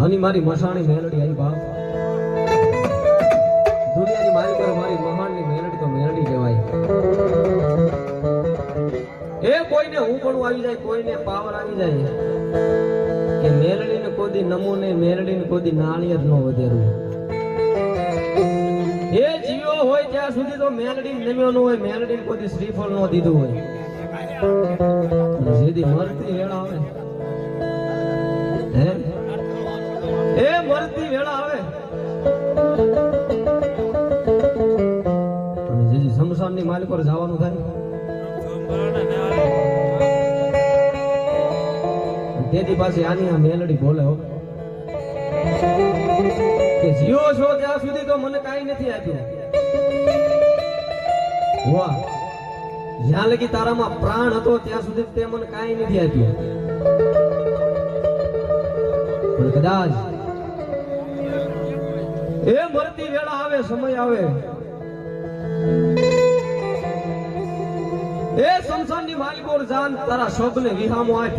અને મારી મસાણી મેલડી આવી બાપ દુનિયાની મારી પર મારી મહાનની મેલડી તો મેલડી કહેવાય એ કોઈને હું પણ આવી જાય કોઈને પાવર આવી જાય કે મેલડીને કોદી નમૂને મેલડીને કોદી નાળિયેર નો વધેરું એ જીવો હોય ત્યાં સુધી તો મેલડી નમ્યો ન હોય મેલડીને કોદી શ્રીફળ નો દીધું હોય સીધી મરતી વેળા આવે હે એ મરતી વેળા આવે અને જેજી શમશાનની માલિક પર જવાનું થાય તેથી પાછી આની આ મેલડી બોલે હો કે જીવો છો ત્યાં સુધી તો મને કાઈ નથી આપ્યું વાહ જ્યાં લગી તારામાં પ્રાણ હતો ત્યાં સુધી તે મને કાઈ નથી આપ્યું પણ કદાચ એ મરતી વેળા આવે સમય આવે એ સંસારની માલિકો જાન તારા શોભને વિહામો આપ